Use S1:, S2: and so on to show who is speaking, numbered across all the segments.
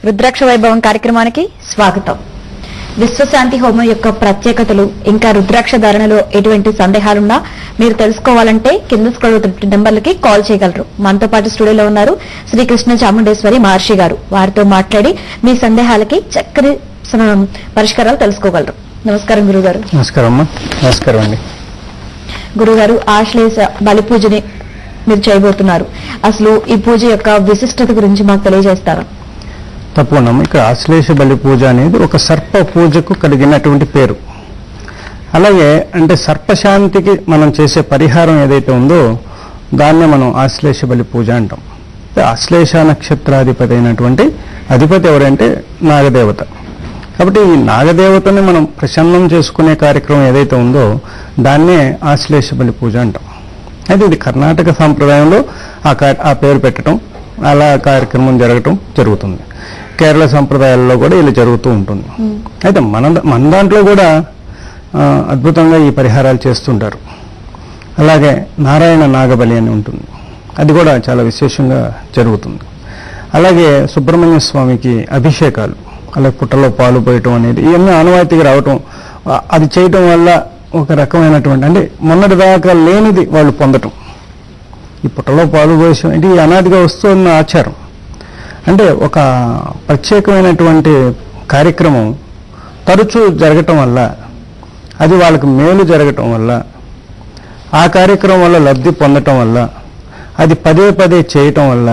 S1: రుద్రాక్ష వైభవం కార్యక్రమానికి స్వాగతం. విశ్వశాంతి హోమం యొక్క ప్రత్యేకతలు ఇంకా రుద్రాక్ష ధారణలో ఎటువంటి సందేహాలున్నా మీరు తెలుసుకోవాలంటే కింద స్క్రోల్ అవుతున్న నెంబర్లకి కాల్ చేయగలరు. మనతో పాటు స్టూడియోలో ఉన్నారు శ్రీకృష్ణ చాముండేశ్వరి మహర్షి గారు. వారితో మాట్లాడి మీ సందేహాలకి చక్కని పరిష్కారాలు తెలుసుకోగలరు. నమస్కారం గురుగారు.
S2: నమస్కారం అమ్మా. నమస్కారం అండి.
S1: గురుగారు, ఆశ్లేష బలి పూజని మీరు చేయబోతున్నారు. అసలు ఈ పూజ యొక్క విశిష్టత గురించి మాకు తెలియజేస్తారా?
S2: తప్పకుండా. ఇక్కడ ఆశ్లేష బలి పూజ అనేది ఒక సర్ప పూజకు కలిగినటువంటి పేరు. అలాగే అంటే సర్పశాంతికి మనం చేసే పరిహారం ఏదైతే ఉందో దాన్నే మనం ఆశ్లేష బలి పూజ అంటాం. ఆశ్లేష నక్షత్రాధిపతి అయినటువంటి అధిపతి ఎవరంటే నాగదేవత. కాబట్టి ఈ నాగదేవతని మనం ప్రసన్నం చేసుకునే కార్యక్రమం ఏదైతే ఉందో దాన్నే ఆశ్లేష బలి పూజ అంటాం. అయితే ఇది కర్ణాటక సాంప్రదాయంలో ఆ పేరు పెట్టడం, అలా కార్యక్రమం జరుగుతుంది. కేరళ సంప్రదాయాల్లో కూడా ఇలా జరుగుతూ ఉంటుంది. అయితే మన దాంట్లో కూడా అద్భుతంగా ఈ పరిహారాలు చేస్తుంటారు. అలాగే నారాయణ నాగబలి అని ఉంటుంది, అది కూడా చాలా విశేషంగా జరుగుతుంది. అలాగే సుబ్రహ్మణ్య స్వామికి అభిషేకాలు, అలాగే పుట్టలో పాలు పోయటం అనేది ఇవన్నీ ఆనవాయితీగా రావటం, అది చేయటం వల్ల ఒక రకమైనటువంటి అంటే మొన్నటి దాకా లేనిది వాళ్ళు పొందటం. ఈ పుట్టలో పాలు పోయడం అంటే ఈ అనాదిగా వస్తున్న ఆచారం. అంటే ఒక ప్రత్యేకమైనటువంటి కార్యక్రమం తరచూ జరగటం వల్ల, అది వాళ్ళకి మేలు జరగటం వల్ల, ఆ కార్యక్రమం వల్ల లబ్ధి పొందటం వల్ల, అది పదే పదే చేయటం వల్ల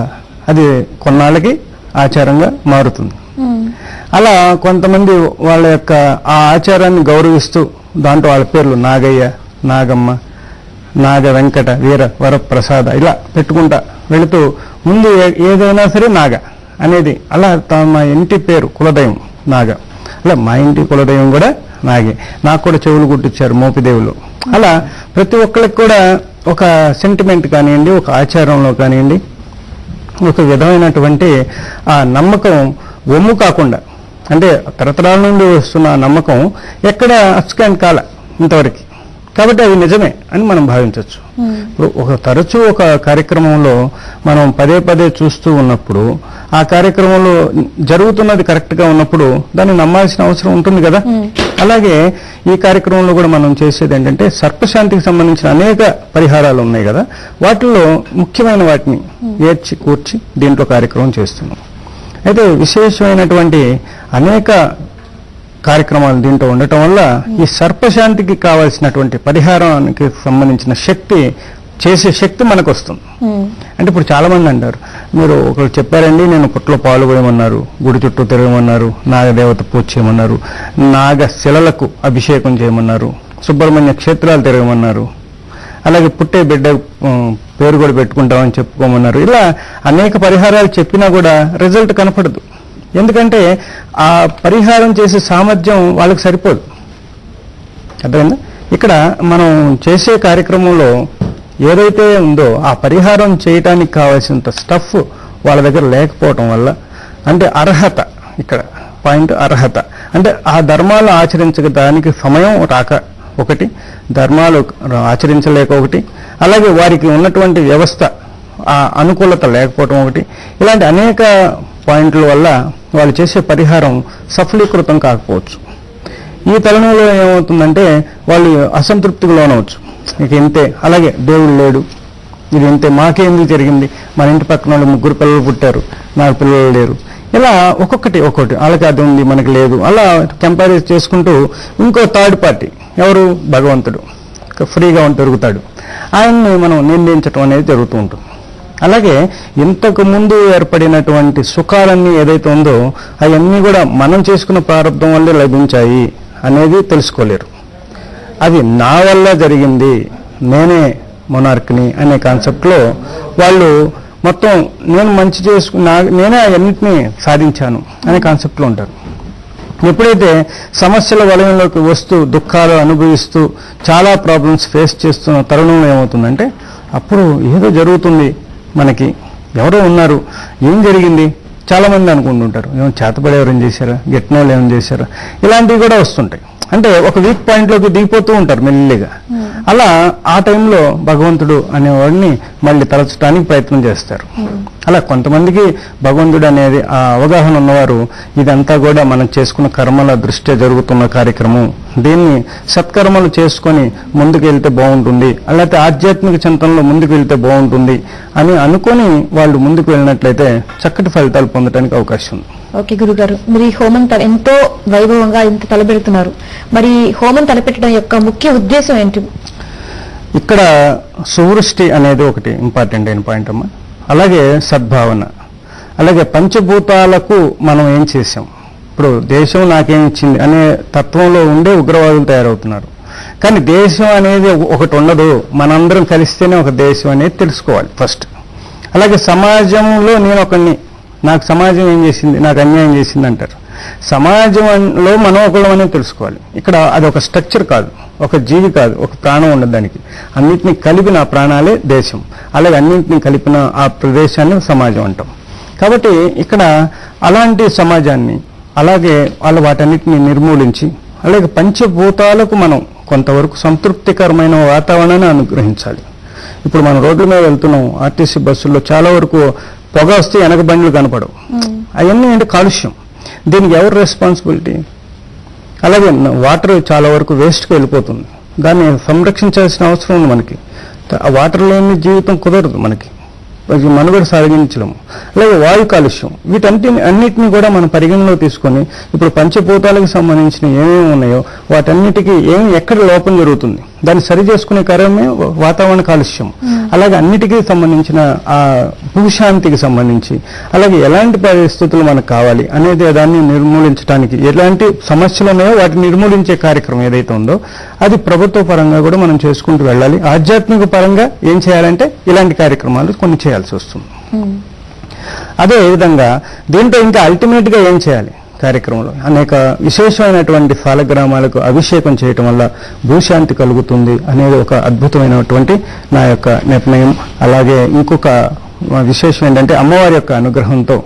S2: అది కొన్నాళ్ళకి ఆచారంగా మారుతుంది. అలా కొంతమంది వాళ్ళ యొక్క ఆ ఆచారాన్ని గౌరవిస్తూ దాంట్లో వాళ్ళ పేర్లు నాగయ్య, నాగమ్మ, నాగ వెంకట, వీర, వరప్రసాద ఇలా పెట్టుకుంటా వెళుతూ ముందు ఏదైనా సరే నాగ అనేది, అలా మా ఇంటి పేరు కులదైవం నాగ, అలా మా ఇంటి కులదైవం కూడా నాగే. నాకు కూడా చెవులు గుట్టించారు మోపిదేవులు. అలా ప్రతి ఒక్కరికి కూడా ఒక సెంటిమెంట్ కానివ్వండి, ఒక ఆచారంలో కానివ్వండి, ఒక విధమైనటువంటి ఆ నమ్మకం ఒమ్ము కాకుండా, అంటే తరతరాల నుండి వస్తున్న నమ్మకం ఎక్కడ అస్కాన్ కాల ఇంతవరకు, కాబట్టి అది నిజమే అని మనం భావించవచ్చు. ఇప్పుడు తరచూ ఒక కార్యక్రమంలో మనం పదే పదే చూస్తూ ఉన్నప్పుడు, ఆ కార్యక్రమంలో జరుగుతున్నది కరెక్ట్గా ఉన్నప్పుడు దాన్ని నమ్మాల్సిన అవసరం ఉంటుంది కదా. అలాగే ఈ కార్యక్రమంలో కూడా మనం చేసేది ఏంటంటే సర్పశాంతికి సంబంధించిన అనేక పరిహారాలు ఉన్నాయి కదా, వాటిల్లో ముఖ్యమైన వాటిని ఏర్చి కూర్చి దీంట్లో కార్యక్రమం చేస్తున్నాం. అయితే విశేషమైనటువంటి అనేక కార్యక్రమాలు దీంట్లో ఉండటం వల్ల ఈ సర్పశాంతికి కావాల్సినటువంటి పరిహారానికి సంబంధించిన చేసే శక్తి మనకు వస్తుంది. అంటే ఇప్పుడు చాలా మంది అంటారు, మీరు ఒకరు చెప్పారండి, నేను పుట్టలో పాలు పోయమన్నారు, గుడి చుట్టూ తిరగమన్నారు, నాగదేవత పూజ చేయమన్నారు, నాగశిలలకు అభిషేకం చేయమన్నారు, సుబ్రహ్మణ్య క్షేత్రాలు తిరగమన్నారు, అలాగే పుట్టే బిడ్డ పేరు కూడా పెట్టుకుంటామని చెప్పుకోమన్నారు. ఇలా అనేక పరిహారాలు చెప్పినా కూడా రిజల్ట్ కనపడదు. ఎందుకంటే ఆ పరిహారం చేసే సామర్థ్యం వాళ్ళకి సరిపోదు. అర్థమైందా? ఇక్కడ మనం చేసే కార్యక్రమంలో ఏదైతే ఉందో ఆ పరిహారం చేయటానికి కావాల్సినంత స్టఫ్ వాళ్ళ దగ్గర లేకపోవటం వల్ల, అంటే అర్హత, ఇక్కడ పాయింట్ అర్హత, అంటే ఆ ధర్మాలు ఆచరించడానికి సమయం రాక ఒకటి, ధర్మాలు ఆచరించలేక ఒకటి, అలాగే వారికి ఉన్నటువంటి వ్యవస్థ ఆ అనుకూలత లేకపోవటం ఒకటి, ఇలాంటి అనేక పాయింట్ల వల్ల వాళ్ళు చేసే పరిహారం సఫలీకృతం కాకపోవచ్చు. ఈ తరుణంలో ఏమవుతుందంటే వాళ్ళు అసంతృప్తికి లోనవచ్చు. ఇక ఇంతే, అలాగే దేవుడు లేడు, ఇది ఇంతే, మాకేంది జరిగింది, మన ఇంటి పక్కన వాళ్ళు 3 పిల్లలు పుట్టారు, నాకు పిల్లలు లేరు, ఇలా ఒక్కొక్కటి వాళ్ళకి అది ఉంది మనకి లేదు, అలా కంపేర్ చేసుకుంటూ ఇంకో థర్డ్ పార్టీ ఎవరు, భగవంతుడు ఫ్రీగా దొరుకుతాడు, ఆయన్ని మనం నిందించడం అనేది జరుగుతూ ఉంటుంది. అలాగే ఇంతకు ముందు ఏర్పడినటువంటి సుఖాలన్నీ ఏదైతే ఉందో అవన్నీ కూడా మనం చేసుకున్న ప్రారంభం వల్లే లభించాయి అనేది తెలుసుకోలేరు. అది నా వల్ల జరిగింది, నేనే మొనార్క్ని అనే కాన్సెప్ట్లో వాళ్ళు మొత్తం నేను మంచి నేనే అవన్నింటినీ సాధించాను అనే కాన్సెప్ట్లో ఉంటారు. ఎప్పుడైతే సమస్యల వలయంలోకి వస్తూ దుఃఖాలు అనుభవిస్తూ చాలా ప్రాబ్లమ్స్ ఫేస్ చేస్తున్న తరుణంలో ఏమవుతుందంటే, అప్పుడు ఏదో జరుగుతుంది, మనకి ఎవరో ఉన్నారు, ఏం జరిగింది చాలా మంది అనుకుంటుంటారు, ఏమో చేతపడి ఎవరేం చేశారా, గెట్టిన వాళ్ళు ఏమైనా చేశారా, ఇలాంటివి కూడా వస్తుంటాయి. అంటే ఒక వీక్ పాయింట్లోకి దిగిపోతూ ఉంటారు మెల్లిగా. అలా ఆ టైంలో భగవంతుడు అనేవాడిని మళ్ళీ తలచడానికి ప్రయత్నం చేస్తారు. అలా కొంతమందికి భగవంతుడు అనేది ఆ అవగాహన ఉన్నవారు ఇదంతా కూడా మనం చేసుకున్న కర్మల దృష్ట్యా జరుగుతున్న కార్యక్రమం, దీన్ని సత్కర్మలు చేసుకొని ముందుకు వెళ్తే బాగుంటుంది, అలాగే ఆధ్యాత్మిక చింతనలో ముందుకు వెళ్తే బాగుంటుంది అని అనుకొని వాళ్ళు ముందుకు వెళ్ళినట్లయితే చక్కటి ఫలితాలు పొందడానికి అవకాశం ఉంది.
S1: ఓకే గురుగారు, మీరు ఈ హోమం ఎంతో వైభవంగా ఇంత తలపెడుతున్నారు. మరి హోమం తలపెట్టడం యొక్క ముఖ్య ఉద్దేశం ఏంటి?
S2: ఇక్కడ సువృష్టి అనేది ఒకటి ఇంపార్టెంట్ అయిన పాయింట్ అమ్మా. అలాగే సద్భావన, అలాగే పంచభూతాలకు మనం ఏం చేశాం, ఇప్పుడు దేశం నాకేం ఇచ్చింది అనే తత్వంలో ఉండే ఉగ్రవాదులు తయారవుతున్నారు. కానీ దేశం అనేది ఒకటి ఉండదు, మనందరం కలిస్తేనే ఒక దేశం అనేది తెలుసుకోవాలి ఫస్ట్. అలాగే సమాజంలో నేను ఒకరిని, నాకు సమాజం ఏం చేసింది, నాకు అన్యాయం చేసింది అంటారు. సమాజంలో మనం ఒకళ్ళం అనేది తెలుసుకోవాలి. ఇక్కడ అది ఒక స్ట్రక్చర్ కాదు, ఒక జీవి కాదు, ఒక ప్రాణం ఉండదు దానికి. అన్నింటినీ కలిపిన ఆ ప్రాణాలే దేశం, అలాగే అన్నింటినీ కలిపిన ఆ ప్రదేశాన్ని సమాజం అంటాం. కాబట్టి ఇక్కడ అలాంటి సమాజాన్ని, అలాగే వాళ్ళు వాటన్నిటిని నిర్మూలించి, అలాగే పంచభూతాలకు మనం కొంతవరకు సంతృప్తికరమైన వాతావరణాన్ని అనుగ్రహించాలి. ఇప్పుడు మనం రోడ్ల మీద వెళ్తున్నాం, ఆర్టీసీ బస్సుల్లో చాలా వరకు పొగ వస్తే వెనక బండ్లు కనపడవు. అవన్నీ అంటే కాలుష్యం. దీనికి ఎవరు రెస్పాన్సిబిలిటీ? అలాగే వాటర్ చాలా వరకు వేస్ట్గా వెళ్ళిపోతుంది, దాన్ని సంరక్షించాల్సిన అవసరం ఉంది మనకి. ఆ వాటర్ లేని జీవితం కుదరదు మనకి, మనుగడ సాగించడం. అలాగే వాయు కాలుష్యం, అన్నిటినీ కూడా మనం పరిగణలో తీసుకొని ఇప్పుడు పంచభూతాలకు సంబంధించిన ఏమేమి ఉన్నాయో వాటన్నిటికీ ఎక్కడ లోపం జరుగుతుంది దాన్ని సరి చేసుకునే కార్యమే వాతావరణ కాలుష్యం. అలాగే అన్నిటికీ సంబంధించిన ఆ భూశాంతికి సంబంధించి, అలాగే ఎలాంటి పరిస్థితులు మనకు కావాలి అనేది దాన్ని నిర్మూలించడానికి ఎలాంటి సమస్యలు ఉన్నాయో వాటిని నిర్మూలించే కార్యక్రమం ఏదైతే ఉందో అది ప్రభుత్వ పరంగా కూడా మనం చేసుకుంటూ వెళ్ళాలి. ఆధ్యాత్మిక పరంగా ఏం చేయాలంటే ఇలాంటి కార్యక్రమాలు కొన్ని చేయాల్సి వస్తుంది. అదే విధంగా దీంట్లో ఇంకా అల్టిమేట్ గా ఏం చేయాలి కార్యక్రమంలో, అనేక విశేషమైనటువంటి సాలగ్రామాలకు అభిషేకం చేయటం వల్ల భూశాంతి కలుగుతుంది అనేది ఒక అద్భుతమైనటువంటి నా యొక్క నిర్ణయం. అలాగే ఇంకొక విశేషం ఏంటంటే అమ్మవారి యొక్క అనుగ్రహంతో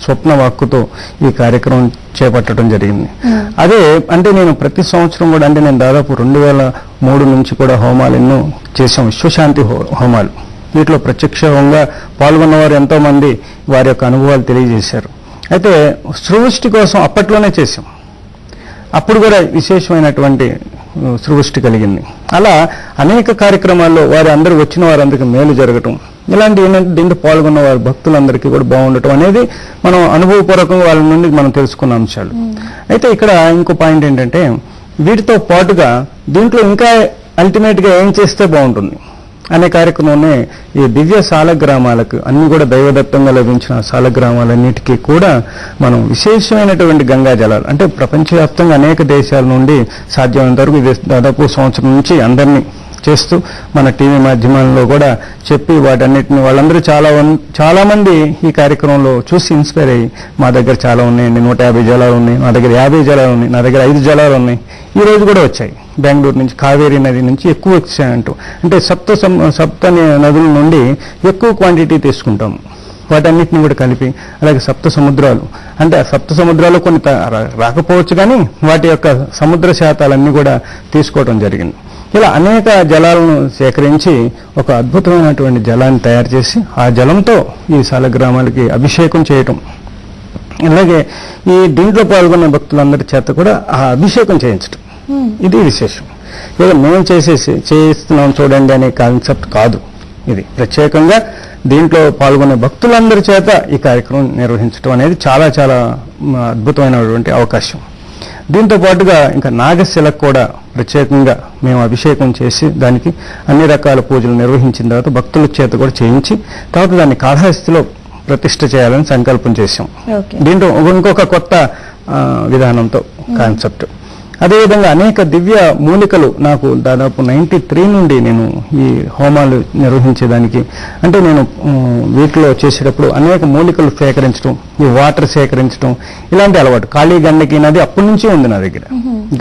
S2: స్వప్న వాక్కుతో ఈ కార్యక్రమం చేపట్టడం జరిగింది. అదే అంటే నేను ప్రతి సంవత్సరం కూడా, అంటే నేను దాదాపు 2003 నుంచి కూడా హోమాలు ఎన్నో చేశాం, విశ్వశాంతి హోమాలు. వీటిలో ప్రత్యక్షంగా పాల్గొన్నవారు ఎంతో మంది వారి యొక్క అనుభవాలు తెలియజేశారు. అయితే సృష్టి కోసం అప్పట్లోనే చేశాం, అప్పుడు కూడా విశేషమైనటువంటి సృష్టి కలిగింది. అలా అనేక కార్యక్రమాల్లో వారి అందరూ వచ్చిన వారందరికీ మేలు జరగటం, ఇలాంటి ఏంటంటే దీంట్లో పాల్గొన్న వారి భక్తులందరికీ కూడా బాగుండటం అనేది మనం అనుభవపూర్వకంగా వాళ్ళ నుండి మనం తెలుసుకున్న అంశాలు. అయితే ఇక్కడ ఇంకో పాయింట్ ఏంటంటే వీటితో పాటుగా దీంట్లో ఇంకా అల్టిమేట్ గా ఏం చేస్తే బాగుంటుంది అనే కార్యక్రమంలో ఈ దివ్య సాలగ్రామాలకు అన్ని కూడా దైవదత్తంగా లభించిన సాలగ్రామాలన్నిటికీ కూడా మనం విశేషమైనటువంటి గంగా జలాలు, అంటే ప్రపంచవ్యాప్తంగా అనేక దేశాల నుండి సాధ్యమైనంత వరకు దాదాపు సంవత్సరం నుంచి అందరినీ చేస్తూ మన టీవీ మాధ్యమాల్లో కూడా చెప్పి వాటన్నిటిని వాళ్ళందరూ చాలా మంది ఈ కార్యక్రమంలో చూసి ఇన్స్పైర్ అయ్యి మా దగ్గర చాలా ఉన్నాయండి, 150 జలాలు ఉన్నాయి, మా దగ్గర 50 జలాలు ఉన్నాయి, నా దగ్గర 5 జలాలు ఉన్నాయి, ఈ రోజు కూడా వచ్చాయి. బెంగళూరు నుంచి కావేరీ నది నుంచి ఎక్కువ వచ్చాయంటూ, అంటే సప్త నదుల నుండి ఎక్కువ క్వాంటిటీ తీసుకుంటాము. వాటన్నిటిని కూడా కలిపి, అలాగే సప్త సముద్రాలు, అంటే ఆ సప్త సముద్రాలు కొన్ని రాకపోవచ్చు కానీ వాటి యొక్క సముద్ర శాతాలన్నీ కూడా తీసుకోవడం జరిగింది. ఇలా అనేక జలాలను సేకరించి ఒక అద్భుతమైనటువంటి జలాన్ని తయారు చేసి ఆ జలంతో ఈ సాలగ్రామాలకి అభిషేకం చేయటం, అలాగే ఈ దీంట్లో పాల్గొన్న భక్తులందరి చేత కూడా ఆ అభిషేకం చేయించటం, ఇది విశేషం. ఏదో మేము చేస్తున్నాం చూడండి అనే కాన్సెప్ట్ కాదు, ఇది ప్రత్యేకంగా దీంట్లో పాల్గొనే భక్తులందరి చేత ఈ కార్యక్రమం నిర్వహించడం అనేది చాలా చాలా అద్భుతమైనటువంటి అవకాశం. దీంతో పాటుగా ఇంకా నాగశిలకు కూడా ప్రత్యేకంగా మేము అభిషేకం చేసి దానికి అన్ని రకాల పూజలు నిర్వహించిన తర్వాత భక్తుల చేత కూడా చేయించి తర్వాత దాన్ని కాళహస్తిలో ప్రతిష్ఠ చేయాలని సంకల్పం చేశాం. దీంట్లో ఇంకొక కొత్త విధానంతో కాన్సెప్ట్. అదేవిధంగా అనేక దివ్య మూలికలు నాకు దాదాపు 93 నుండి నేను ఈ హోమాలు నిర్వహించేదానికి, అంటే నేను వీటిలో చేసేటప్పుడు అనేక మూలికలు సేకరించడం, ఈ వాటర్ సేకరించడం, ఇలాంటి అలవాటు. కాళీ గండకి నది అప్పటి నుంచి ఉంది నా దగ్గర,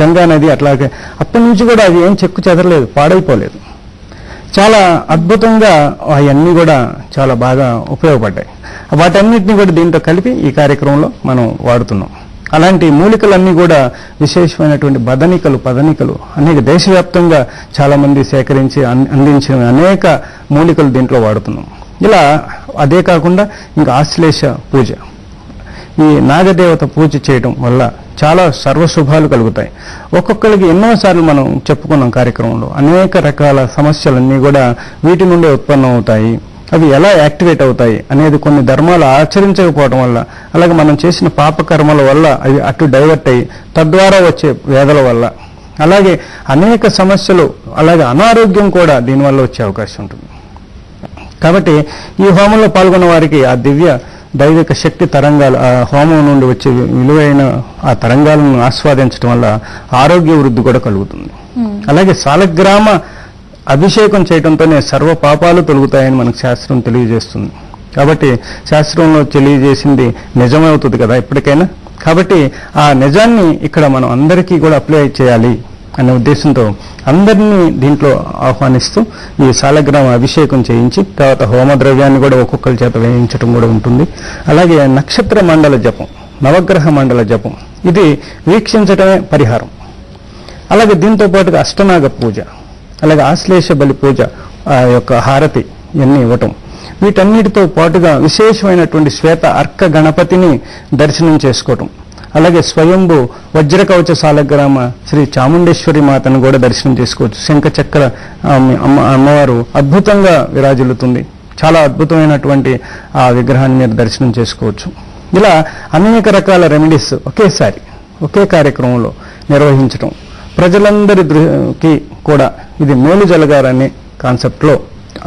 S2: గంగా నది అట్లాగే అప్పటి నుంచి కూడా అది ఏం చెక్కు చెదరలేదు, పాడైపోలేదు. చాలా అద్భుతంగా అవన్నీ కూడా చాలా బాగా ఉపయోగపడ్డాయి. వాటన్నిటిని కూడా దీంట్లో కలిపి ఈ కార్యక్రమంలో మనం వాడుతున్నాం. అలాంటి మూలికలన్నీ కూడా విశేషమైనటువంటి పదనికలు అనేక దేశవ్యాప్తంగా చాలా మంది సేకరించి అందించిన అనేక మూలికలు దీంట్లో వాడుతున్నాం. ఇలా అదే కాకుండా ఇంకా ఆశ్లేష పూజ, ఈ నాగదేవత పూజ చేయడం వల్ల చాలా సర్వశుభాలు కలుగుతాయి. ఒక్కొక్కరికి ఎన్నోసార్లు మనం చెప్పుకున్నాం కార్యక్రమంలో, అనేక రకాల సమస్యలన్నీ కూడా వీటి నుండే ఉత్పన్నం అవుతాయి. అవి ఎలా యాక్టివేట్ అవుతాయి అనేది కొన్ని ధర్మాలు ఆచరించకపోవడం వల్ల, అలాగే మనం చేసిన పాపకర్మల వల్ల అవి అటు డైవర్ట్ అయ్యి తద్వారా వచ్చే వేదల వల్ల, అలాగే అనేక సమస్యలు, అలాగే అనారోగ్యం కూడా దీనివల్ల వచ్చే అవకాశం ఉంటుంది. కాబట్టి ఈ హోమంలో పాల్గొన్న వారికి ఆ దివ్య దైవిక శక్తి తరంగాలు, ఆ హోమం నుండి వచ్చే విలువైన ఆ తరంగాలను ఆస్వాదించడం వల్ల ఆరోగ్య వృద్ధి కూడా కలుగుతుంది. అలాగే సాలగ్రామ అభిషేకం చేయడంతోనే సర్వ పాపాలు తొలగుతాయని మనకు శాస్త్రం తెలియజేస్తుంది. కాబట్టి శాస్త్రంలో తెలియజేసింది నిజమవుతుంది కదా ఎప్పటికైనా. కాబట్టి ఆ నిజాన్ని ఇక్కడ మనం అందరికీ కూడా అప్లై చేయాలి అనే ఉద్దేశంతో అందరినీ దీంట్లో ఆహ్వానిస్తూ ఈ సాలగ్రామ అభిషేకం చేయించి తర్వాత హోమద్రవ్యాన్ని కూడా ఒక్కొక్కరి చేత వేయించడం కూడా ఉంటుంది. అలాగే నక్షత్ర మండల జపం, నవగ్రహ మండల జపం, ఇది వీక్షించడమే పరిహారం. అలాగే దీంతో పాటుగా అష్టనాగ పూజ, అలాగే ఆశ్లేష బలి పూజ, ఆ యొక్క హారతి ఇవన్నీ ఇవ్వటం, వీటన్నిటితో పాటుగా విశేషమైనటువంటి శ్వేత అర్క గణపతిని దర్శనం చేసుకోవటం, అలాగే స్వయంభు వజ్రకవచ సాలగ్రామ శ్రీ చాముండేశ్వరి మాతను కూడా దర్శనం చేసుకోవచ్చు. శంఖచక్ర అమ్మవారు అద్భుతంగా విరాజిల్లుతుంది. చాలా అద్భుతమైనటువంటి ఆ విగ్రహాన్ని మీరు దర్శనం చేసుకోవచ్చు. ఇలా అనేక రకాల రెమెడీస్ ఒకేసారి ఒకే కార్యక్రమంలో నిర్వహించడం, ప్రజలందరికీ కూడా ఇది మేలు జరగాలనే కాన్సెప్ట్లో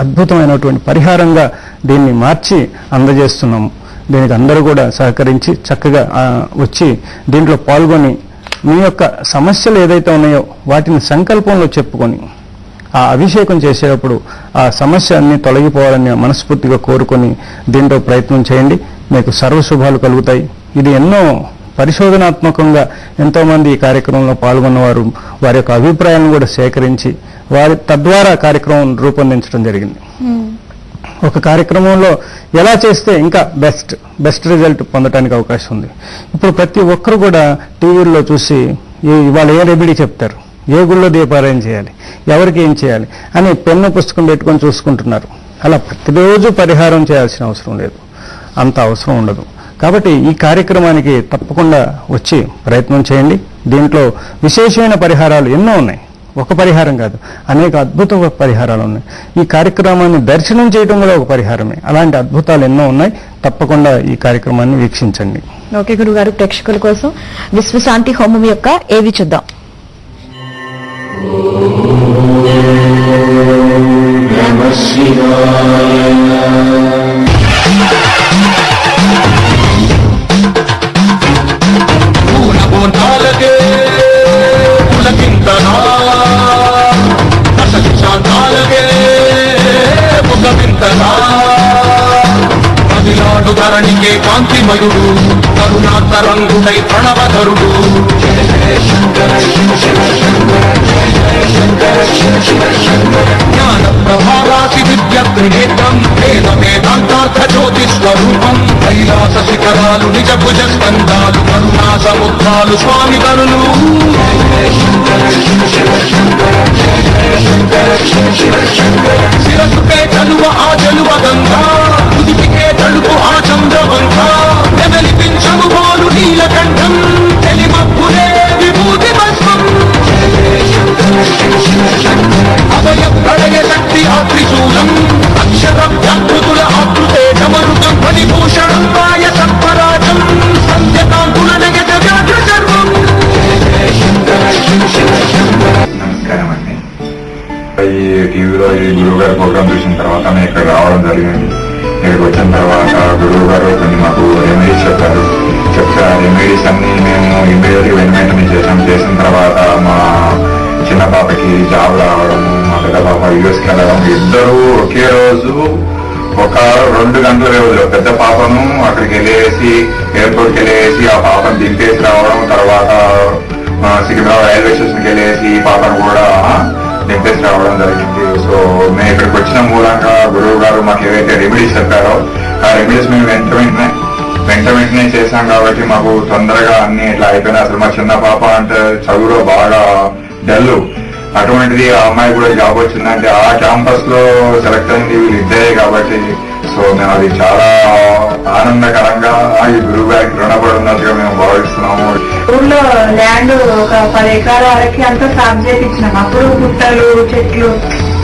S2: అద్భుతమైనటువంటి పరిహారంగా దీన్ని మార్చి అందజేస్తున్నాము. దీనికి అందరూ కూడా సహకరించి చక్కగా వచ్చి దీంట్లో పాల్గొని మీ యొక్క సమస్యలు ఏదైతే ఉన్నాయో వాటిని సంకల్పంలో చెప్పుకొని ఆ అభిషేకం చేసేటప్పుడు ఆ సమస్య అన్ని తొలగిపోవాలని మనస్ఫూర్తిగా కోరుకొని దీంట్లో ప్రయత్నం చేయండి. మీకు సర్వశుభాలు కలుగుతాయి. ఇది ఎన్నో పరిశోధనాత్మకంగా ఎంతోమంది ఈ కార్యక్రమంలో పాల్గొన్నవారు వారి యొక్క అభిప్రాయాలను కూడా సేకరించి వారి తద్వారా కార్యక్రమం రూపొందించడం జరిగింది. ఒక కార్యక్రమంలో ఎలా చేస్తే ఇంకా బెస్ట్ రిజల్ట్ పొందడానికి అవకాశం ఉంది. ఇప్పుడు ప్రతి ఒక్కరు కూడా టీవీల్లో చూసి ఇవాళ ఏ రెమెడీ చెప్తారు, ఏ గుళ్ళో దీపారాయణ చేయాలి, ఎవరికి ఏం చేయాలి అని పెన్ను పుస్తకం పెట్టుకొని చూసుకుంటున్నారు. అలా ప్రతిరోజు పరిహారం చేయాల్సిన అవసరం లేదు, అంత అవసరం ఉండదు. కాబట్టి ఈ కార్యక్రమానికి తప్పకుండా వచ్చి ప్రయత్నం చేయండి. దీంట్లో విశేషమైన పరిహారాలు ఎన్నో ఉన్నాయి, ఒక పరిహారం కాదు, అనేక అద్భుత పరిహారాలు ఉన్నాయి. ఈ కార్యక్రమాన్ని దర్శనం చేయడం కూడా ఒక పరిహారమే. అలాంటి అద్భుతాలు ఎన్నో ఉన్నాయి. తప్పకుండా ఈ కార్యక్రమాన్ని వీక్షించండి.
S1: ఓకే గురుగారు, ప్రేక్షకుల కోసం విశ్వశాంతి హోమం యొక్క ఏవి చూద్దాం.
S3: ధరణికే కాంతిమయుడు కరుణాతరంగుడై ప్రణవధరుడు జ్ఞాన ప్రభారాసి విద్య త్రినేత్రం వేద వేదాంతార్థ జ్యోతి స్వరూపం కైలాస శిఖరాలు నిజ భుజ స్కందాలు కరుణా సముద్రాలు స్వామి కరులు శిరసుకే చలువ ఆ జలువ గంగా ఉదిపికే తడుపు ఆ చంద్రవంక ఎదలిపించము పోలు నీలకంఠం తెలిమప్పులే విభూతి భస్మం అభయ ప్రళయ శక్తి ఆత్రిశూలం అక్షర వ్యాకృతుల ఆకృతే సమరుతం ఫణిభూషణం వాయ సత్పరాజం సంధ్యకాంతుల నగత వ్యాఘ్ర సర్వం.
S4: నమస్కారం అండి. ఈ టీవీలో ఈ గురువు గారి ప్రోగ్రామ్ చూసిన తర్వాత నేను ఇక్కడ రావడం జరిగింది. ఇక్కడికి వచ్చిన తర్వాత గురువు గారు కొన్ని మాకు రెమెడీస్ చెప్పారు. చెప్తే ఆ రెమెడీస్ అన్ని మేము ఇమ్మీడియట్గా వెంటనే చేసిన తర్వాత మా చిన్న పాపకి జాబ్ రావడము, మా పెద్ద పాప యూఎస్కి వెళ్ళడం, ఇద్దరు ఒకే రోజు ఒక 2 గంటల వ్యవధిలో పెద్ద పాపను అక్కడికి వెళ్ళేసి ఎయిర్పోర్ట్కి వెళ్ళేసి ఆ పాపను దింపేసి రావడం, తర్వాత సికింద్రాబాద్ రైల్వే స్టేషన్కి వెళ్ళేసి ఈ పాపను కూడా దింపేసి రావడం జరిగింది. సో మేము ఇక్కడికి వచ్చిన మూలంగా గురువు గారు మాకు ఏవైతే రెమెడీస్ చెప్పారో ఆ రెమెడీస్ మేము వెంటనే వెంటనే చేశాం కాబట్టి మాకు తొందరగా అన్ని ఇట్లా అయిపోయినాయి. అసలు మా చిన్న పాప అంటే చదువులో బాగా డల్, అటువంటిది ఆ అమ్మాయి కూడా జాబ్ వచ్చిందంటే ఆ క్యాంపస్ లో సెలెక్ట్ అయింది వీళ్ళిద్దరే కాబట్టి సో మేము అది చాలా ఆనందకరంగా ఈ గురువు గారికి రుణపడి ఉన్నట్టుగా మేము భావిస్తున్నాము.
S5: ఊర్లో ల్యాండ్ ఒక 10 ఎకరాల వరకు అంతా సాగు చేయించినాం. అప్పుడు గుట్టలు చెట్లు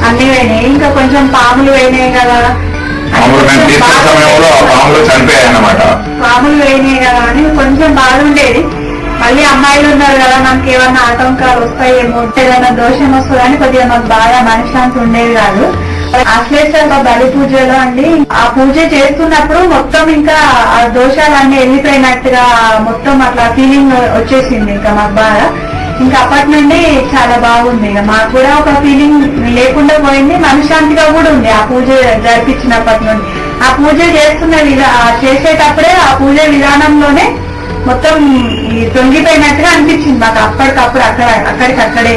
S5: అన్ని పోయినాయి, ఇంకా కొంచెం పాములు పోయినాయి కదా,
S4: మేము తీసుకున్న సమయంలో ఆ పాములు చనిపోయాయి అన్నమాట.
S5: పాములు పోయినాయి కదా అని కొంచెం బాధ ఉండేది. మళ్ళీ అమ్మాయిలు ఉన్నారు కదా, మనకి ఏమన్నా ఆటంకాలు వస్తాయేమో, ఏదైనా దోషం వస్తుందని కొద్దిగా మాకు బాగా మనశ్శాంతి ఉండేది కాదు. అశ్లేష బలి పూజలో అండి, ఆ పూజ చేస్తున్నప్పుడు మొత్తం ఇంకా ఆ దోషాలన్నీ వెళ్ళిపోయినట్టుగా మొత్తం అట్లా ఫీలింగ్ వచ్చేసింది ఇంకా మాకు బాగా. ఇంకా అప్పటి నుండి చాలా బాగుంది. ఇక మాకు కూడా ఒక ఫీలింగ్ లేకుండా పోయింది, మనశ్శాంతిగా కూడా ఉంది ఆ పూజ జరిపించినప్పటి నుండి. ఆ పూజ చేసేటప్పుడే ఆ పూజ విధానంలోనే మొత్తం తొంగిపోయినట్టుగా అనిపించింది మాకు అప్పటికప్పుడు అక్కడికక్కడే.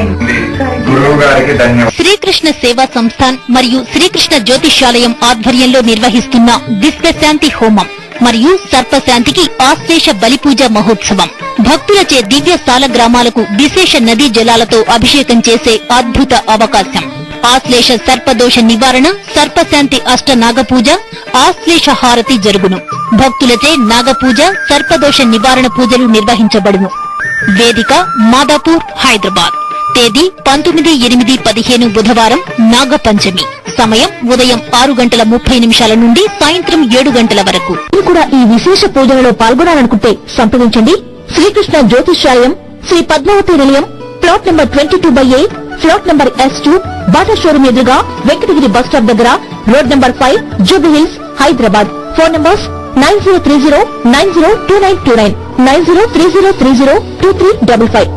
S4: గురువు గారికి ధన్యవాదాలు.
S6: శ్రీకృష్ణ సేవా సంస్థాన్ మరియు శ్రీకృష్ణ జ్యోతిష్యాలయం ఆధ్వర్యంలో నిర్వహిస్తున్న విశ్వశాంతి హోమం మరియు సర్పశాంతికి ఆశ్లేష బలిపూజ మహోత్సవం, భక్తులచే దివ్య స్థాల గ్రామాలకు విశేష నదీ జలాలతో అభిషేకం చేసే అద్భుత అవకాశం. ఆశ్లేష సర్పదోష నివారణ, సర్పశాంతి అష్ట నాగపూజ, ఆశ్లేష హారతి జరుగును. భక్తులచే నాగపూజ, సర్పదోష నివారణ పూజలు నిర్వహించబడును. వేదిక మాదాపూర్, హైదరాబాద్. తేదీ 19/8/15 బుధవారం నాగపంచమి. సమయం ఉదయం 6:30 నుండి సాయంత్రం 7 వరకు.
S1: మీరు కూడా ఈ విశేష పూజలలో పాల్గొనాలనుకుంటే సంప్రదించండి. శ్రీకృష్ణ జ్యోతిష్యాలయం, శ్రీ పద్మావతి నిలయం, plot number 22/A, flat number S2, Bata showroom ఎదురుగా, వెంకటగిరి బస్ స్టాప్ దగ్గర, road number 5, Jubilee hills, Hyderabad. Phone numbers 9030902929, 9030302355.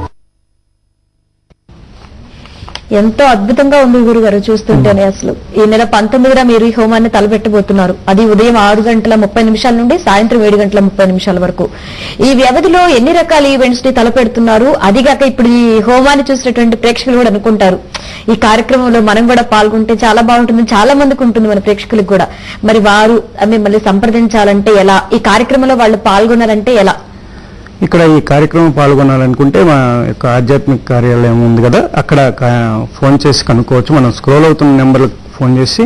S1: ఎంతో అద్భుతంగా ఉంది గురుగారు చూస్తుంటేనే. అసలు ఈ నెల 19న మీరు ఈ హోమాన్ని తలపెట్టబోతున్నారు. అది ఉదయం 6:30 నుండి సాయంత్రం 7:30 వరకు. ఈ వ్యవధిలో ఎన్ని రకాల ఈవెంట్స్ ని తలపెడుతున్నారు? అదిగాక ఇప్పుడు ఈ హోమాన్ని చూసినటువంటి ప్రేక్షకులు కూడా అనుకుంటారు, ఈ కార్యక్రమంలో మనం కూడా పాల్గొంటే చాలా బాగుంటుంది, చాలా మందికి ఉంటుంది మన ప్రేక్షకులకు కూడా. మరి వారు మిమ్మల్ని సంప్రదించాలంటే ఎలా? ఈ కార్యక్రమంలో వాళ్ళు పాల్గొనాలంటే ఎలా?
S2: ఇక్కడ ఈ కార్యక్రమం పాల్గొనాలనుకుంటే మా యొక్క ఆధ్యాత్మిక కార్యాలయం ఉంది కదా, అక్కడ ఫోన్ చేసి కనుక్కోవచ్చు. మనం స్క్రోల్ అవుతున్న నెంబర్లకు ఫోన్ చేసి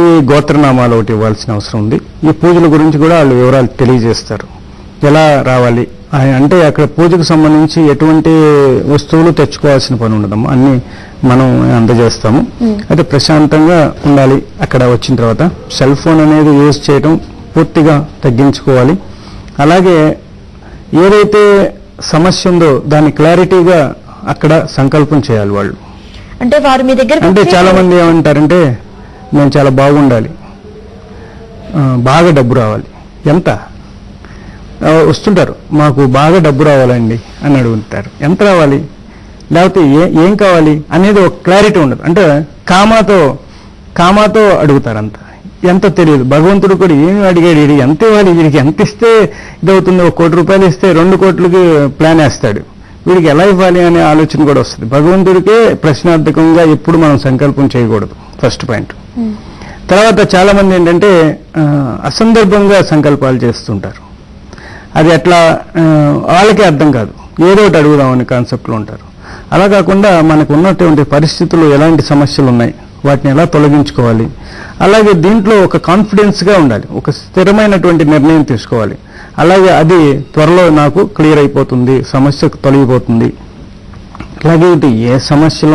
S2: ఈ గోత్రనామాలు ఒకటి ఇవ్వాల్సిన అవసరం ఉంది. ఈ పూజల గురించి కూడా వాళ్ళు వివరాలు తెలియజేస్తారు. ఎలా రావాలి అంటే అక్కడ పూజకు సంబంధించి ఎటువంటి వస్తువులు తెచ్చుకోవాల్సిన పని ఉండదమ్మా, అన్ని మనం అందజేస్తాము. అయితే ప్రశాంతంగా ఉండాలి. అక్కడ వచ్చిన తర్వాత సెల్ ఫోన్ అనేది యూజ్ చేయడం పూర్తిగా తగ్గించుకోవాలి. అలాగే ఏదైతే సమస్య ఉందో దాన్ని క్లారిటీగా అక్కడ సంకల్పం చేయాలి వాళ్ళు.
S1: అంటే వారు మీ దగ్గర
S2: అంటే చాలా మంది ఏమంటారంటే మేము చాలా బాగుండాలి, బాగా డబ్బు రావాలి. ఎంత వస్తుంటారు, మాకు బాగా డబ్బు రావాలండి అని అడుగుతారు. ఎంత రావాలి, లేకపోతే ఏం కావాలి అనేది ఒక క్లారిటీ ఉండదు. అంటే కామాతో అడుగుతారు. అంత ఎంత తెలియదు. భగవంతుడు కూడా ఏమి అడిగాడు, ఇది ఎంత ఇవ్వాలి, వీడికి ఎంత ఇస్తే ఇదవుతుంది, 1 కోటి రూపాయలు ఇస్తే 2 కోట్లకి ప్లాన్ వేస్తాడు, వీడికి ఎలా ఇవ్వాలి అనే ఆలోచన కూడా వస్తుంది. భగవంతుడికే ప్రశ్నార్థకంగా ఎప్పుడు మనం సంకల్పం చేయకూడదు, ఫస్ట్ పాయింట్. తర్వాత చాలా మంది ఏంటంటే అసందర్భంగా సంకల్పాలు చేస్తుంటారు. అది అట్లా వాళ్ళకే అర్థం కాదు, ఏదో ఒకటి అడుగుదామని కాన్సెప్ట్లో ఉంటారు. అలా కాకుండా మనకు ఉన్నటువంటి పరిస్థితులు, ఎలాంటి సమస్యలు ఉన్నాయి, వాటిని ఎలా తొలగించుకోవాలి. అలాగే దీంట్లో ఒక కాన్ఫిడెన్స్గా ఉండాలి, ఒక స్థిరమైనటువంటి నిర్ణయం తీసుకోవాలి. అలాగే అది త్వరలో నాకు క్లియర్ అయిపోతుంది, సమస్య తొలగిపోతుంది. అలాగే ఏ సమస్యలు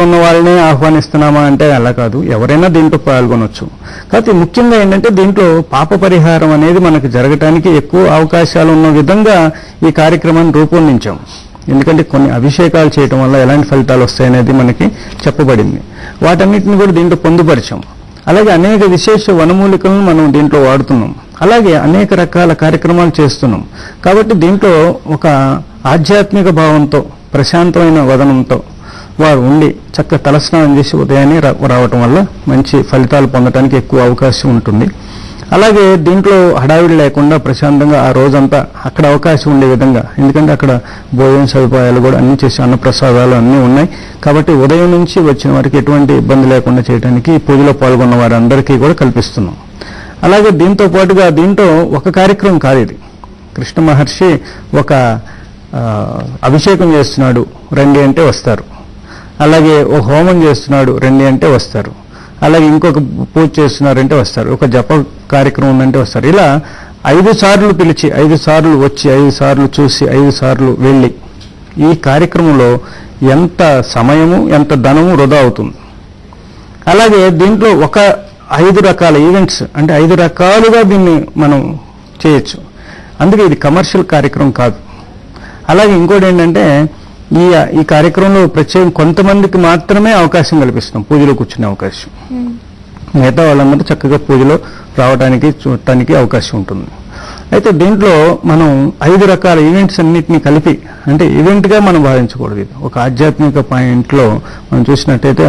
S2: ఉన్న వాళ్ళనే ఆహ్వానిస్తున్నామా అంటే అలా కాదు, ఎవరైనా దీంట్లో పాల్గొనొచ్చు. కాబట్టి ముఖ్యంగా ఏంటంటే దీంట్లో పాప పరిహారం అనేది మనకు జరగటానికి ఎక్కువ అవకాశాలు ఉన్న విధంగా ఈ కార్యక్రమాన్ని రూపొందించాం. ఎందుకంటే కొన్ని అభిషేకాలు చేయటం వల్ల ఎలాంటి ఫలితాలు వస్తాయనేది మనకి చెప్పబడింది. వాటన్నిటిని కూడా దీంట్లో పొందుపరిచాం. అలాగే అనేక విశేష వనమూలికలను మనం దీంట్లో వాడుతున్నాం. అలాగే అనేక రకాల కార్యక్రమాలు చేస్తున్నాం. కాబట్టి దీంట్లో ఒక ఆధ్యాత్మిక భావంతో, ప్రశాంతమైన వదనంతో వారు ఉండి చక్కగా తలస్నానం చేసి ఉదయాన్నే రావటం వల్ల మంచి ఫలితాలు పొందడానికి ఎక్కువ అవకాశం ఉంటుంది. అలాగే దీంట్లో హడావిడి లేకుండా ప్రశాంతంగా ఆ రోజంతా అక్కడ అవకాశం ఉండే విధంగా, ఎందుకంటే అక్కడ భోజన సదుపాయాలు కూడా అన్ని చేసి అన్నప్రసాదాలు అన్నీ ఉన్నాయి. కాబట్టి ఉదయం నుంచి వచ్చిన వారికి ఎటువంటి ఇబ్బంది లేకుండా చేయడానికి పూజలో పాల్గొన్న వారందరికీ కూడా కల్పిస్తున్నాం. అలాగే దీంతో పాటుగా దీంట్లో ఒక కార్యక్రమం కాదు ఇది. కృష్ణ మహర్షి ఒక అభిషేకం చేస్తున్నాడు రండి అంటే వస్తారు, అలాగే ఒక హోమం చేస్తున్నాడు రండి అంటే వస్తారు, అలాగే ఇంకొక పూజ చేస్తున్నారంటే వస్తారు, ఒక జప కార్యక్రమం ఉందంటే వస్తారు. ఇలా 5 సార్లు పిలిచి 5 సార్లు వచ్చి 5 సార్లు చూసి 5 సార్లు వెళ్ళి ఈ కార్యక్రమంలో ఎంత సమయము ఎంత ధనము వృధా అవుతుంది. అలాగే దీంట్లో ఒక 5 రకాల ఈవెంట్స్ అంటే 5 రకాలుగా దీన్ని మనం చేయొచ్చు. అందుకే ఇది కమర్షియల్ కార్యక్రమం కాదు. అలాగే ఇంకోటి ఏంటంటే ఈ కార్యక్రమంలో ప్రత్యేకం కొంతమందికి మాత్రమే అవకాశం కల్పిస్తున్నాం పూజలో కూర్చునే అవకాశం. మిగతా వాళ్ళందరూ చక్కగా పూజలో రావడానికి చూడటానికి అవకాశం ఉంటుంది. అయితే దీంట్లో మనం 5 రకాల ఈవెంట్స్ అన్నిటినీ కలిపి అంటే ఈవెంట్గా మనం భావించకూడదు. ఇది ఒక ఆధ్యాత్మిక పాయింట్లో మనం చూసినట్టయితే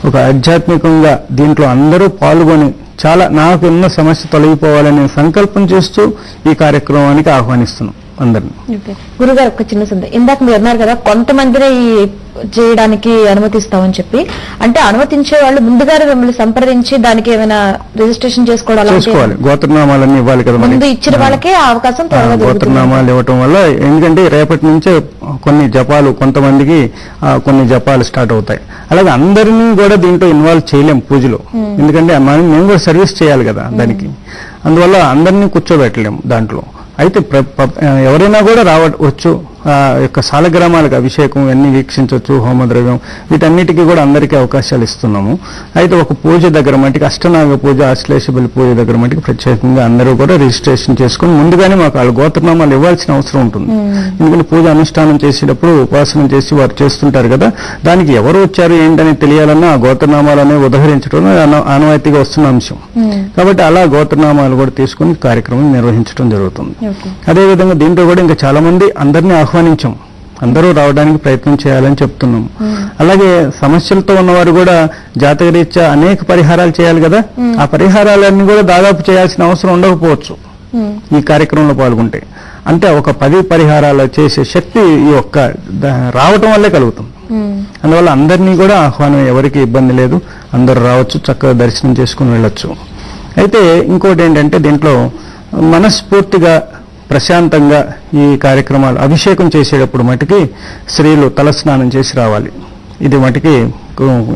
S2: ఒక ఆధ్యాత్మికంగా దీంట్లో అందరూ పాల్గొని చాలా నాకున్న సమస్య తొలగిపోవాలనే సంకల్పం చేస్తూ ఈ కార్యక్రమానికి ఆహ్వానిస్తున్నాం అందరినీ.
S1: గురుగారు ఒక చిన్న సందేహం, ఇందాక మీరు అన్నారు కదా కొంతమందిని చేయడానికి అనుమతిస్తామని చెప్పి, అంటే అనుమతించే వాళ్ళు ముందుగానే మిమ్మల్ని సంప్రదించి దానికి ఏమైనా రిజిస్ట్రేషన్
S2: చేసుకోవాలి, గోత్రనామాలన్నీ ఇవ్వాలి కదా.
S1: ముందు ఇచ్చిన వాళ్ళకే అవకాశం
S2: గోత్రనామాలు ఇవ్వటం వల్ల ఎందుకంటే రేపటి నుంచే కొన్ని జపాలు కొంతమందికి కొన్ని జపాలు స్టార్ట్ అవుతాయి. అలాగే అందరినీ కూడా దీంట్లో ఇన్వాల్వ్ చేయలేం పూజలో, ఎందుకంటే మేము కూడా సర్వీస్ చేయాలి కదా దానికి. అందువల్ల అందరినీ కూర్చోబెట్టలేం దాంట్లో. అయితే ఎవరైనా కూడా రావచ్చు, యొక్క సాలగ్రామాలకు అభిషేకం ఇవన్నీ వీక్షించవచ్చు, హోమద్రవ్యం వీటన్నిటికీ కూడా అందరికీ అవకాశాలు ఇస్తున్నాము. అయితే ఒక పూజ దగ్గర మటుకు అష్టనాగ పూజ ఆశ్లేష బలి పూజ దగ్గర మటుకు ప్రత్యేకంగా అందరూ కూడా రిజిస్ట్రేషన్ చేసుకుని ముందుగానే మాకు వాళ్ళు గోత్రనామాలు ఇవ్వాల్సిన అవసరం ఉంటుంది. ఎందుకంటే పూజ అనుష్ఠానం చేసేటప్పుడు ఉపాసన చేసి వారు చేస్తుంటారు కదా, దానికి ఎవరు వచ్చారు ఏంటని తెలియాలన్నా ఆ గోత్రనామాలనే ఉదహరించడం ఆనవాయితీగా వస్తున్న అంశం. కాబట్టి అలా గోత్రనామాలు కూడా తీసుకుని కార్యక్రమం నిర్వహించడం జరుగుతుంది. అదేవిధంగా దీంట్లో కూడా ఇంకా చాలా మంది అందరినీ ఆహ్వానించాం, అందరూ రావడానికి ప్రయత్నం చేయాలని చెప్తున్నాం. అలాగే సమస్యలతో ఉన్నవారు కూడా జాతకరీత్యా అనేక పరిహారాలు చేయాలి కదా, ఆ పరిహారాలన్నీ కూడా దాదాపు చేయాల్సిన అవసరం ఉండకపోవచ్చు ఈ కార్యక్రమంలో పాల్గొంటే. అంటే ఒక 10 పరిహారాలు చేసే శక్తి ఈ ఒక్క రావటం వల్లే కలుగుతుంది. అందువల్ల అందరినీ కూడా ఆహ్వానం, ఎవరికి ఇబ్బంది లేదు, అందరూ రావచ్చు, చక్కగా దర్శనం చేసుకుని వెళ్ళొచ్చు. అయితే ఇంకోటి ఏంటంటే దీంట్లో మనస్ఫూర్తిగా ప్రశాంతంగా ఈ కార్యక్రమాలు అభిషేకం చేసేటప్పుడు మటుకి స్త్రీలు తలస్నానం చేసి రావాలి. ఇది మటుకి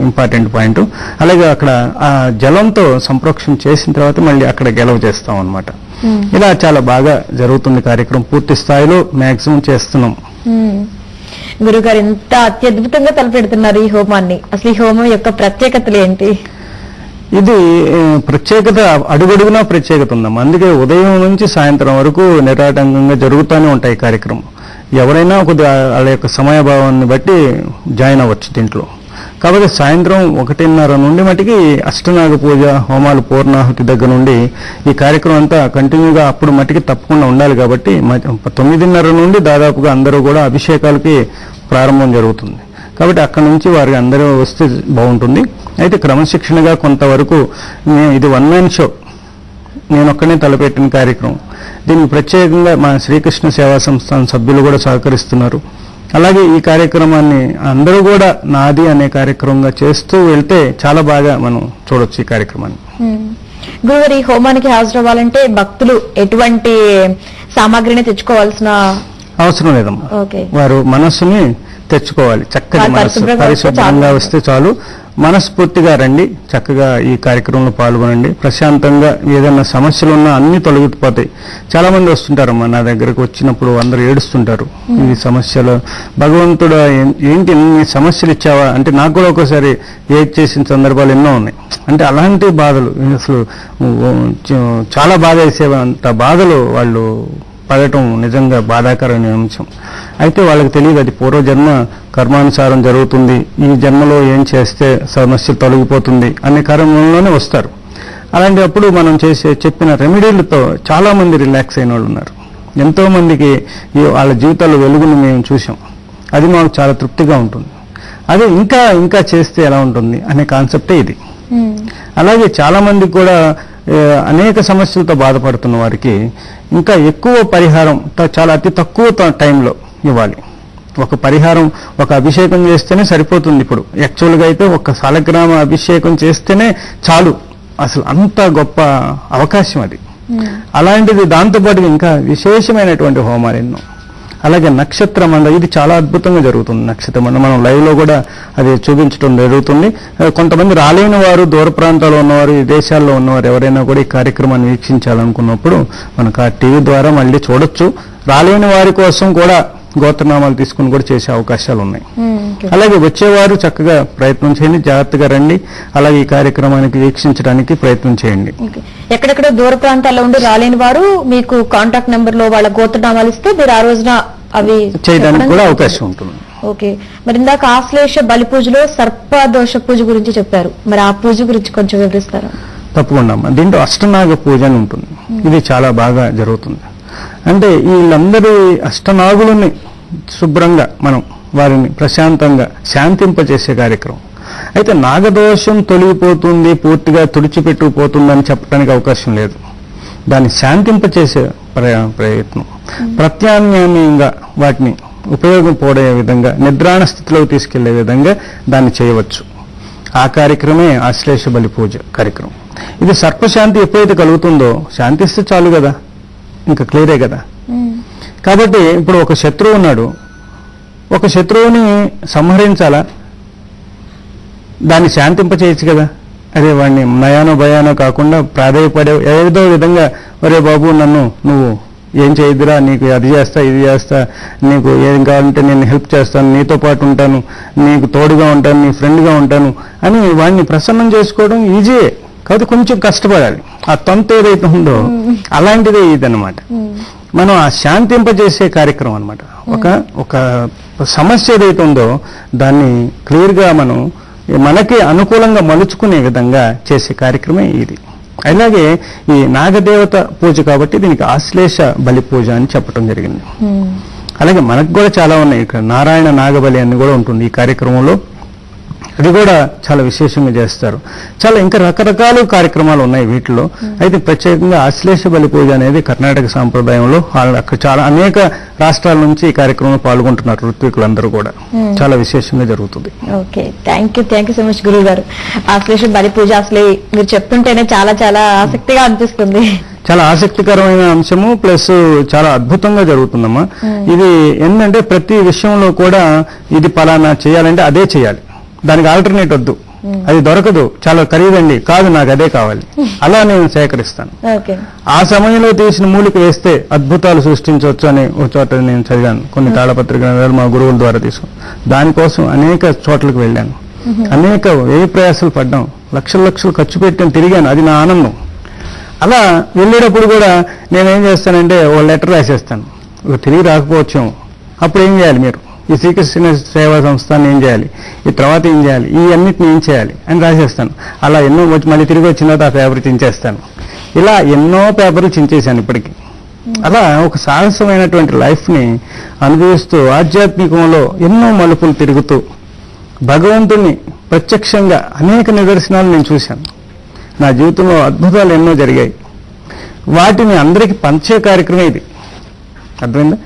S2: ఇంపార్టెంట్ పాయింట్. అలాగే అక్కడ ఆ జలంతో సంప్రోక్షణ చేసిన తర్వాత మళ్ళీ అక్కడ గెలవ చేస్తాం అన్నమాట. ఇలా చాలా బాగా జరుగుతుంది కార్యక్రమం, పూర్తి స్థాయిలో మాక్సిమం చేస్తున్నాం.
S1: గురుగారు ఎంత అత్యద్భుతంగా తలపెడుతున్నారు ఈ హోమాన్ని. అసలు ఈ హోమం యొక్క ప్రత్యేకతలు ఏంటి?
S2: ఇది ప్రత్యేకత అడుగడుగునా ప్రత్యేకత ఉందమ్మా. అందుకే ఉదయం నుంచి సాయంత్రం వరకు నిరాటంకంగా జరుగుతూనే ఉంటాయి కార్యక్రమం. ఎవరైనా కొద్దిగా వాళ్ళ యొక్క సమయభావాన్ని బట్టి జాయిన్ అవ్వచ్చు దీంట్లో. కాబట్టి సాయంత్రం 1:30 నుండి మటుకి అష్టనాగ పూజ హోమాలు పూర్ణాహుతి దగ్గర నుండి ఈ కార్యక్రమం అంతా కంటిన్యూగా అప్పుడు మటుకి తప్పకుండా ఉండాలి. కాబట్టి 9:30 నుండి దాదాపుగా అందరూ కూడా అభిషేకాలకి ప్రారంభం జరుగుతుంది. కాబట్టి అక్కడి నుంచి వారికి అందరూ వస్తే బాగుంటుంది. అయితే క్రమశిక్షణగా కొంతవరకు ఇది 1 మ్యాన్ షో, నేను ఒక్కనే తలపెట్టిన కార్యక్రమం. దీనికి ప్రత్యేకంగా మా శ్రీకృష్ణ సేవా సంస్థాన సభ్యులు కూడా సహకరిస్తున్నారు. అలాగే ఈ కార్యక్రమాన్ని అందరూ కూడా నాది అనే కార్యక్రమంగా చేస్తూ వెళ్తే చాలా బాగా మనం చూడొచ్చు ఈ కార్యక్రమాన్ని.
S1: గురువారి హోమానికి హాజరవ్వాలంటే భక్తులు ఎటువంటి సామాగ్రిని తెచ్చుకోవాల్సిన
S2: అవసరం లేదమ్మా. వారు మనస్సుని తెచ్చుకోవాలి, చక్కటి మనస్సు పరిశుభ్రంగా వస్తే చాలు. మనస్ఫూర్తిగా రండి, చక్కగా ఈ కార్యక్రమంలో పాల్గొనండి. ప్రశాంతంగా ఏదైనా సమస్యలు ఉన్నా అన్ని తొలగిపోతాయి. చాలా మంది వస్తుంటారమ్మా నా దగ్గరకు, వచ్చినప్పుడు అందరూ ఏడుస్తుంటారు. ఈ సమస్యలు భగవంతుడు ఏంటి ఇన్ని సమస్యలు ఇచ్చావా అంటే, నాకు కూడా ఒకసారి ఏడ్ చేసిన సందర్భాలు ఎన్నో ఉన్నాయి. అంటే అలాంటి బాధలు అసలు చాలా బాధ వేసేంత బాధలు వాళ్ళు పడటం నిజంగా బాధాకరమైన అంశం. అయితే వాళ్ళకి తెలియదు అది పూర్వజన్మ కర్మానుసారం జరుగుతుంది, ఈ జన్మలో ఏం చేస్తే సమస్య తొలగిపోతుంది అనే కారణంలోనే వస్తారు. అలాంటప్పుడు మనం చెప్పిన రెమెడీలతో చాలా మంది రిలాక్స్ అయిన వాళ్ళు ఉన్నారు. ఎంతో మందికి వాళ్ళ జీవితాల్లో వెలుగును మేము చూసాం. అది మాకు చాలా తృప్తిగా ఉంటుంది. అదే ఇంకా ఇంకా చేస్తే ఎలా ఉంటుంది అనే కాన్సెప్టే ఇది. అలాగే చాలా మందికి కూడా అనేక సమస్యలతో బాధపడుతున్న వారికి ఇంకా ఎక్కువ పరిహారం చాలా అతి తక్కువ టైంలో ఇవ్వాలి. ఒక పరిహారం, ఒక అభిషేకం చేస్తేనే సరిపోతుంది. ఇప్పుడు యాక్చువల్గా అయితే ఒక సాలగ్రామ అభిషేకం చేస్తేనే చాలు అసలు అంత గొప్ప అవకాశం అది. అలాంటిది దాంతోపాటు ఇంకా విశేషమైనటువంటి హోమాలు ఎన్నో. అలాగే నక్షత్ర మండలం, ఇది చాలా అద్భుతంగా జరుగుతుంది. నక్షత్ర మండలం మనం లైవ్ లో కూడా అది చూపించడం జరుగుతుంది. కొంతమంది రాలేని వారు, దూర ప్రాంతాల్లో ఉన్నవారు, ఈ దేశాల్లో ఉన్నవారు ఎవరైనా కూడా ఈ కార్యక్రమాన్ని వీక్షించాలనుకున్నప్పుడు మనకు ఆ టీవీ ద్వారా మళ్ళీ చూడొచ్చు. రాలేని వారి కోసం కూడా గోత్రనామాలు తీసుకుని కూడా చేసే అవకాశాలు ఉన్నాయి. అలాగే వచ్చేవారు చక్కగా ప్రయత్నం చేయండి, జాగ్రత్తగా రండి. అలాగే ఈ కార్యక్రమానికి వీక్షించడానికి ప్రయత్నం చేయండి.
S1: ఎక్కడెక్కడ దూర ప్రాంతాల్లో ఉండి రాలేని వారు మీకు కాంటాక్ట్ నెంబర్ లో వాళ్ళ గోత్రనామాలు ఇస్తే మీరు ఆ రోజున అవి
S2: చేయడానికి కూడా అవకాశం ఉంటుంది.
S1: ఓకే, మరి ఇందాక ఆశ్లేష బలి పూజలో సర్పదోష పూజ గురించి చెప్పారు, మరి ఆ పూజ గురించి కొంచెం వివరిస్తారా?
S2: తప్పకుండా అమ్మా. దీంట్లో అష్టనాగ పూజ అని ఉంటుంది. ఇది చాలా బాగా జరుగుతుంది. అంటే వీళ్ళందరి అష్టనాగులని శుభ్రంగా మనం వారిని ప్రశాంతంగా శాంతింపజేసే కార్యక్రమం. అయితే నాగదోషం తొలగిపోతుంది, పూర్తిగా తుడిచిపెట్టుకుపోతుందని చెప్పడానికి అవకాశం లేదు. దాన్ని శాంతింపచేసే ప్రయత్నం, ప్రత్యామ్నాయంగా వాటిని ఉపయోగపడే విధంగా, నిద్రాణ స్థితిలోకి తీసుకెళ్లే విధంగా దాన్ని చేయవచ్చు. ఆ కార్యక్రమే ఆశ్లేష బలి పూజ కార్యక్రమం. ఇది సర్పశాంతి ఎప్పుడైతే కలుగుతుందో, శాంతిస్తే చాలు కదా, ఇంకా క్లియరే కదా. కాబట్టి ఇప్పుడు ఒక శత్రువు ఉన్నాడు, ఒక శత్రువుని సంహరించాలా, దాన్ని శాంతింపచేయచ్చు కదా. అదే వాడిని నయానో భయానో కాకుండా ప్రాధాయపడే ఏదో విధంగా, ఒరే బాబు నువ్వు ఏం చేయద్దురా, నీకు అది చేస్తా ఇది చేస్తా, నీకు ఏం కావాలంటే నేను హెల్ప్ చేస్తాను, నీతో పాటు ఉంటాను, నీకు తోడుగా ఉంటాను, నీ ఫ్రెండ్గా ఉంటాను అని వాడిని ప్రసన్నం చేసుకోవడం ఈజీయే. కాబట్టి కొంచెం కష్టపడాలి. ఆ తంతు ఏదైతే ఉందో అలాంటిదే ఇదన్నమాట. మనం ఆ శాంతింపజేసే కార్యక్రమం అనమాట. ఒక సమస్య ఏదైతే ఉందో దాన్ని క్లియర్గా మనం మనకి అనుకూలంగా మలుచుకునే విధంగా చేసే కార్యక్రమే ఇది. అలాగే ఈ నాగదేవత పూజ కాబట్టి దీనికి ఆశ్లేష బలి పూజ అని చెప్పడం జరిగింది. అలాగే మనకు కూడా చాలా ఉన్నాయి. ఇక్కడ నారాయణ నాగబలి అని కూడా ఉంటుంది ఈ కార్యక్రమంలో. అది కూడా చాలా విశేషంగా చేస్తారు. చాలా ఇంకా రకరకాల కార్యక్రమాలు ఉన్నాయి వీటిలో. అయితే ప్రత్యేకంగా ఆశ్లేష బలి పూజ అనేది కర్ణాటక సాంప్రదాయంలో అక్కడ చాలా అనేక రాష్ట్రాల నుంచి ఈ కార్యక్రమంలో పాల్గొంటున్నారు ఋత్వికులందరూ కూడా. చాలా విశేషంగా జరుగుతుంది.
S1: Okay, thank you so much గురువు గారు. ఆశ్లేష బలి పూజ అసలు మీరు చెప్తుంటేనే చాలా చాలా ఆసక్తిగా అనిపిస్తుంది.
S2: చాలా ఆసక్తికరమైన అంశము, ప్లస్ చాలా అద్భుతంగా జరుగుతుందమ్మా. ఇది ఏంటంటే ప్రతి విషయంలో కూడా ఇది పలానా చేయాలంటే అదే చేయాలి, దానికి ఆల్టర్నేట్ వద్దు, అది దొరకదు, చాలా ఖరీదండి, కాదు నాకు అదే కావాలి, అలా నేను సేకరిస్తాను. ఆ సమయంలో తీసిన మూలిక వేస్తే అద్భుతాలు సృష్టించవచ్చు అని ఒక చోట నేను చదివాను. కొన్ని తాళపత్రికలు మా గురువుల ద్వారా తీసుకుని దానికోసం అనేక చోట్లకు వెళ్ళాను, అనేక వ్యయ ప్రయాసాలు పడ్డాం, లక్షలు ఖర్చు పెట్టాను, తిరిగాను. అది నా ఆనందం. అలా వెళ్ళేటప్పుడు కూడా నేనేం చేస్తానంటే ఓ లెటర్ రాసేస్తాను. తిరిగి రాకపోవచ్చాము, అప్పుడు ఏం చేయాలి మీరు, ఈ శ్రీకృష్ణ సేవా సంస్థాన్ని ఏం చేయాలి, ఈ తర్వాత ఏం చేయాలి, ఈ అన్నిటిని ఏం చేయాలి అని రాసేస్తాను. అలా ఎన్నో వచ్చి మళ్ళీ తిరిగి వచ్చిన తర్వాత ఆ పేపర్ చించేస్తాను. ఇలా ఎన్నో పేపర్లు చించేశాను ఇప్పటికీ. అలా ఒక సాహసమైనటువంటి లైఫ్ని అనుభవిస్తూ ఆధ్యాత్మికంలో ఎన్నో మలుపులు తిరుగుతూ భగవంతుణ్ణి ప్రత్యక్షంగా అనేక నిదర్శనాలు నేను చూశాను. నా జీవితంలో అద్భుతాలు ఎన్నో జరిగాయి. వాటిని అందరికీ పంచే కార్యక్రమం ఇది. అర్థమైందా?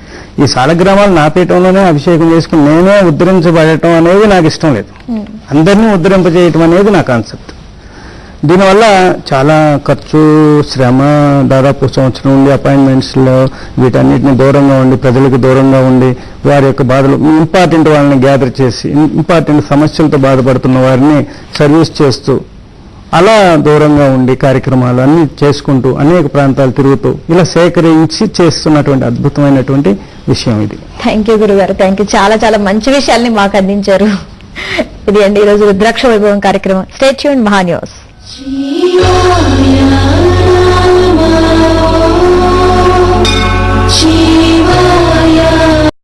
S2: ఈ సాలగ్రామాలు నా పీఠంలోనే అభిషేకం చేసుకుని నేనే ఉద్ధరించబడటం అనేది నాకు ఇష్టం లేదు. అందరినీ ఉద్ధరింపజేయటం అనేది నా కాన్సెప్ట్. దీనివల్ల చాలా ఖర్చు, శ్రమ, దాదాపు సంవత్సరం ఉండి అపాయింట్మెంట్స్లో వీటన్నిటిని దూరంగా ఉండి, ప్రజలకు దూరంగా ఉండి, వారి యొక్క బాధలు, ఇంపార్టెంట్ వాళ్ళని గ్యాదర్ చేసి, ఇంపార్టెంట్ సమస్యలతో బాధపడుతున్న వారిని సర్వీస్ చేస్తూ, అలా దూరంగా ఉండి కార్యక్రమాలు అన్ని చేసుకుంటూ అనేక ప్రాంతాలు తిరుగుతూ ఇలా సేకరించి చేస్తున్నటువంటి అద్భుతమైనటువంటి విషయం ఇది.
S1: థ్యాంక్ యూ గురుగారు, థ్యాంక్ యూ. చాలా చాలా మంచి విషయాల్ని మాకు అందించారు. ఇది అండి ఈరోజు రుద్రాక్ష వైభవం కార్యక్రమం. స్టే ట్యూన్డ్ మహా న్యూస్.